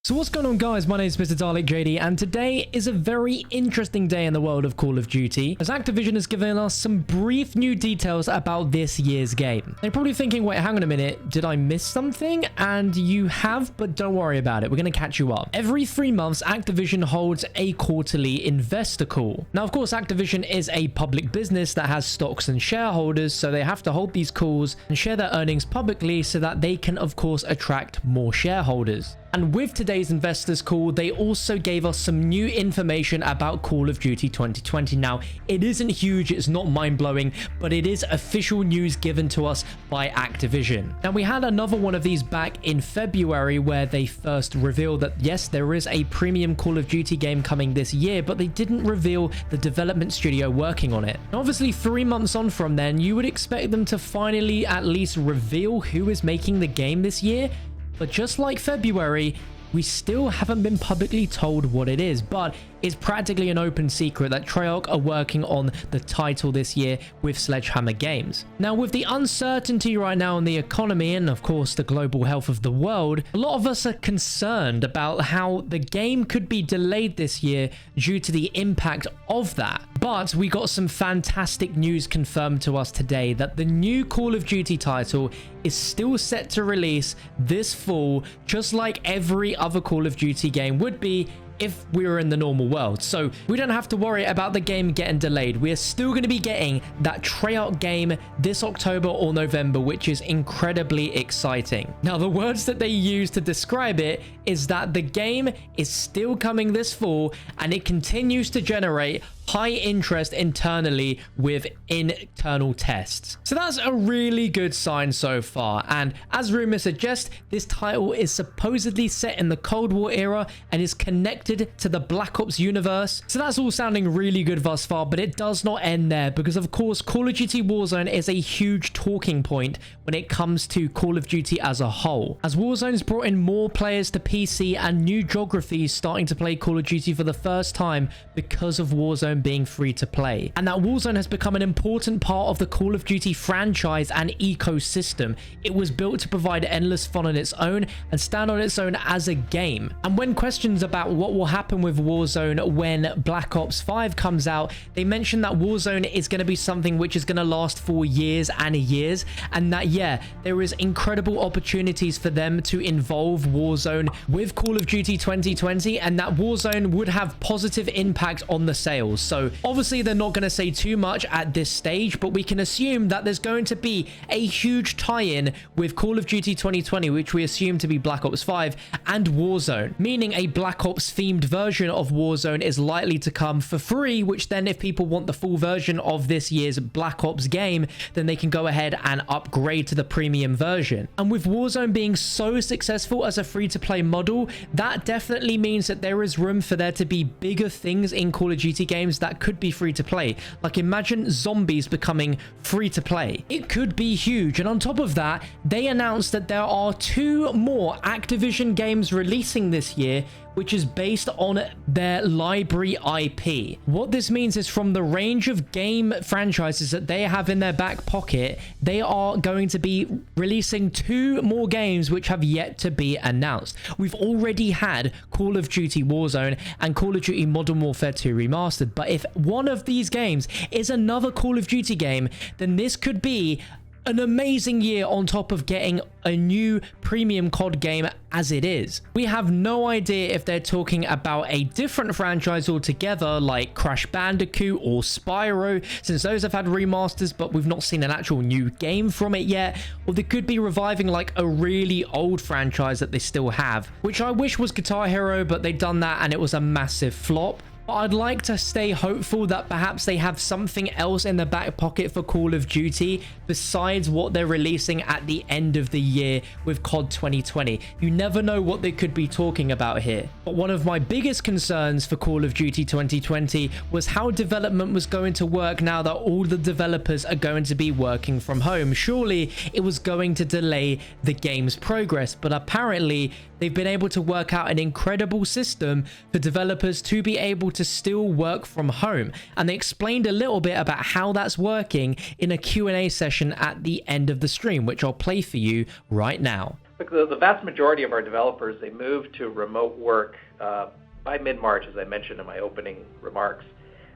So what's going on, guys? My name is Mr. Dalek JD, and today is a very interesting day in the world of Call of Duty, as Activision has given us some brief new details about this year's game. They're probably thinking, wait, hang on a minute, did I miss something? And you have, but don't worry about it. We're going to catch you up. Every 3 months, Activision holds a quarterly investor call. Now, of course, Activision is a public business that has stocks and shareholders, so they have to hold these calls and share their earnings publicly so that they can, of course, attract more shareholders. And with today's investors call, they also gave us some new information about Call of Duty 2020. Now, it isn't huge, it's not mind-blowing, but it is official news given to us by Activision. Now, we had another one of these back in February where they first revealed that, yes, there is a premium Call of Duty game coming this year, but they didn't reveal the development studio working on it. Now, obviously, 3 months on from then, you would expect them to finally at least reveal who is making the game this year. But just like February, we still haven't been publicly told what it is, but it's practically an open secret that Treyarch are working on the title this year with Sledgehammer Games. Now, with the uncertainty right now in the economy and of course the global health of the world, a lot of us are concerned about how the game could be delayed this year due to the impact of that. But we got some fantastic news confirmed to us today that the new Call of Duty title is still set to release this fall, just like every other Call of Duty game would be if we were in the normal world. So we don't have to worry about the game getting delayed. We are still going to be getting that Treyarch game this October or November, which is incredibly exciting. Now, the words that they use to describe it is that the game is still coming this fall and it continues to generate high interest internally with internal tests. So that's a really good sign so far. And as rumors suggest, this title is supposedly set in the Cold War era and is connected to the Black Ops universe. So that's all sounding really good thus far, but it does not end there because, of course, Call of Duty Warzone is a huge talking point when it comes to Call of Duty as a whole. As Warzone's brought in more players to PC and new geographies starting to play Call of Duty for the first time because of Warzone being free to play. And that Warzone has become an important part of the Call of Duty franchise and ecosystem. It was built to provide endless fun on its own and stand on its own as a game. And when questions about what will happen with Warzone when Black Ops 5 comes out, they mentioned that Warzone is going to be something which is going to last for years and years, and that, yeah, there is incredible opportunities for them to involve Warzone with Call of Duty 2020, and that Warzone would have positive impact on the sales. So obviously they're not going to say too much at this stage, but we can assume that there's going to be a huge tie-in with Call of Duty 2020, which we assume to be Black Ops 5 and Warzone, meaning a Black Ops themed version of Warzone is likely to come for free, which then if people want the full version of this year's Black Ops game, then they can go ahead and upgrade to the premium version. And with Warzone being so successful as a free-to-play model, that definitely means that there is room for there to be bigger things in Call of Duty games that could be free to play. Like, imagine zombies becoming free to play. It could be huge. And on top of that, they announced that there are 2 more Activision games releasing this year, which is based on their library IP. What this means is from the range of game franchises that they have in their back pocket, they are going to be releasing 2 more games which have yet to be announced. We've already had Call of Duty Warzone and Call of Duty Modern Warfare 2 Remastered, but if one of these games is another Call of Duty game, then this could be an amazing year on top of getting a new premium COD game as it is. We have no idea if they're talking about a different franchise altogether like Crash Bandicoot or Spyro, since those have had remasters but we've not seen an actual new game from it yet, or they could be reviving like a really old franchise that they still have, which I wish was Guitar Hero, but they've done that and it was a massive flop. But I'd like to stay hopeful that perhaps they have something else in the back pocket for Call of Duty besides what they're releasing at the end of the year with COD 2020. You never know what they could be talking about here. But one of my biggest concerns for Call of Duty 2020 was how development was going to work now that all the developers are going to be working from home. Surely it was going to delay the game's progress, but apparently they've been able to work out an incredible system for developers to be able to still work from home. And they explained a little bit about how that's working in a Q&A session at the end of the stream, which I'll play for you right now. Look, the vast majority of our developers, they moved to remote work by mid-March, as I mentioned in my opening remarks.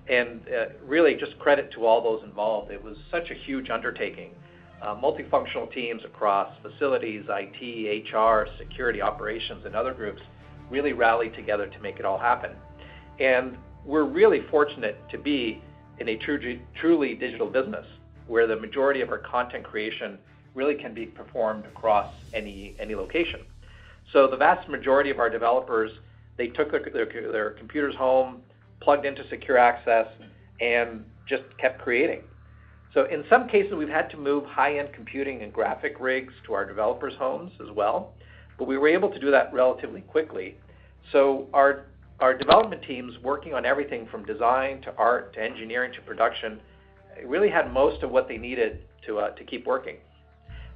And really just credit to all those involved. It was such a huge undertaking. Multifunctional teams across facilities, IT, HR, security, operations, and other groups really rallied together to make it all happen. And we're really fortunate to be in a truly digital business where the majority of our content creation really can be performed across any location. So the vast majority of our developers, they took their computers home, plugged into secure access, and just kept creating. So in some cases, we've had to move high-end computing and graphic rigs to our developers' homes as well, but we were able to do that relatively quickly. So our development teams working on everything from design to art to engineering to production really had most of what they needed to keep working.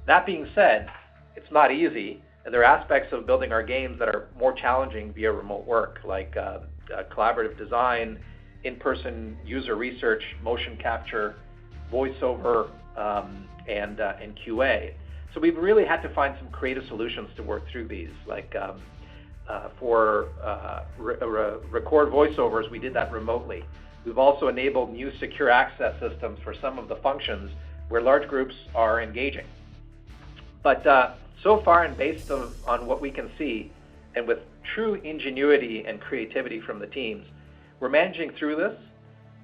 That being said, it's not easy, and there are aspects of building our games that are more challenging via remote work, like collaborative design, in-person user research, motion capture, voiceover, and QA. So we've really had to find some creative solutions to work through these, like for record voiceovers, we did that remotely. We've also enabled new secure access systems for some of the functions where large groups are engaging. But so far, and based on what we can see, and with true ingenuity and creativity from the teams, we're managing through this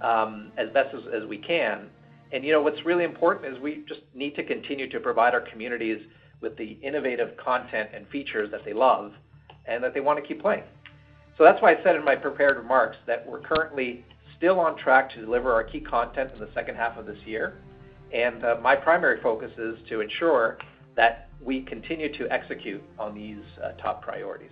as best as we can. And what's really important is we just need to continue to provide our communities with the innovative content and features that they love and that they want to keep playing. So that's why I said in my prepared remarks that we're currently still on track to deliver our key content in the second half of this year. And my primary focus is to ensure that we continue to execute on these top priorities.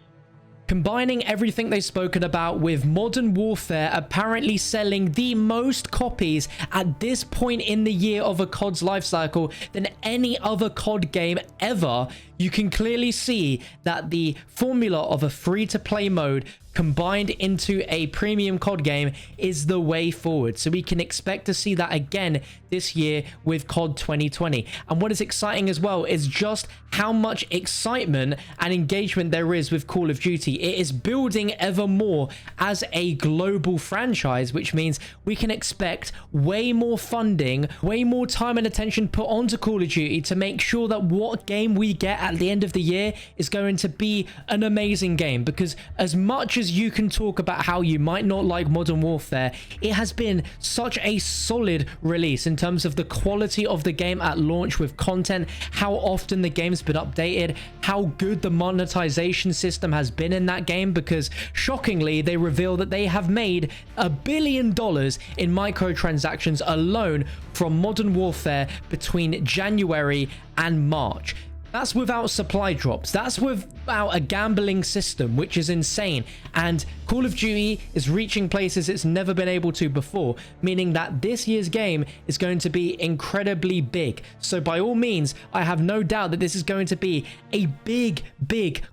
Combining everything they've spoken about with Modern Warfare apparently selling the most copies at this point in the year of a COD's lifecycle than any other COD game ever, you can clearly see that the formula of a free-to-play mode combined into a premium COD game is the way forward. So we can expect to see that again this year with COD 2020. And what is exciting as well is just how much excitement and engagement there is with Call of Duty. It is building ever more as a global franchise, which means we can expect way more funding, way more time and attention put onto Call of Duty to make sure that what game we get at the end of the year is going to be an amazing game. Because as much as you can talk about how you might not like Modern Warfare, it has been such a solid release in terms of the quality of the game at launch with content, how often the game's been updated, how good the monetization system has been in that game, because shockingly they reveal that they have made $1 billion in microtransactions alone from Modern Warfare between January and March. That's without supply drops. That's without a gambling system, which is insane. And Call of Duty is reaching places it's never been able to before, meaning that this year's game is going to be incredibly big. So by all means, I have no doubt that this is going to be a big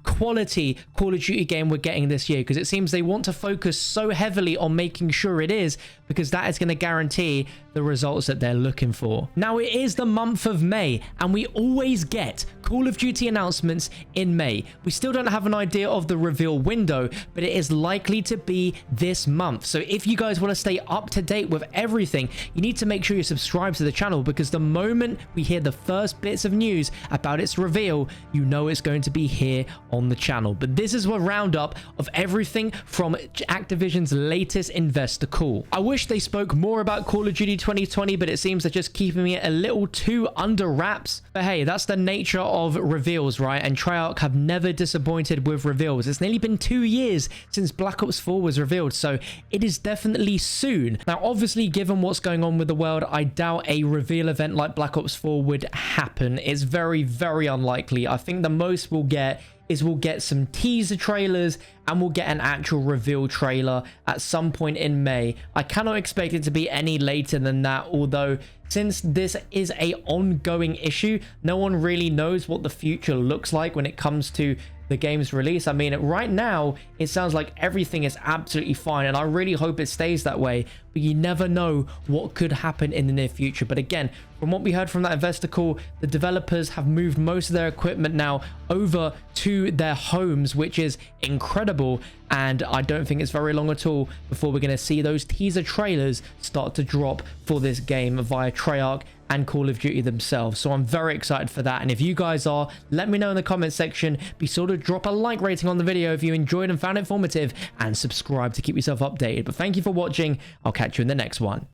quality Call of Duty game we're getting this year, because it seems they want to focus so heavily on making sure it is, because that is going to guarantee the results that they're looking for. Now, it is the month of May, and we always get Call of Duty announcements in May. We still don't have an idea of the reveal window, but it is likely to be this month. So if you guys want to stay up to date with everything, you need to make sure you subscribe to the channel, because the moment we hear the first bits of news about its reveal, you know it's going to be here on the channel. But this is a roundup of everything from Activision's latest investor call. I wish they spoke more about Call of Duty 2020, but it seems they're just keeping it a little too under wraps. But hey, that's the nature of reveals, right? And Treyarch have never disappointed with reveals. It's nearly been 2 years since Black Ops 4 was revealed, so it is definitely soon. Now, obviously, given what's going on with the world, I doubt a reveal event like Black Ops 4 would happen. It's very unlikely. I think the most we'll get is we'll get some teaser trailers and we'll get an actual reveal trailer at some point in May. I cannot expect it to be any later than that, although since this is a ongoing issue, no one really knows what the future looks like when it comes to the game's release. I mean, right now, it sounds like everything is absolutely fine, and I really hope it stays that way, but you never know what could happen in the near future. But again, from what we heard from that investor call, the developers have moved most of their equipment now over to their homes, which is incredible, and I don't think it's very long at all before we're going to see those teaser trailers start to drop for this game via Treyarch and Call of Duty themselves. So I'm very excited for that, and if you guys are, let me know in the comment section. Be sure to drop a like rating on the video if you enjoyed and found it informative, and subscribe to keep yourself updated. But thank you for watching. I'll catch you in the next one.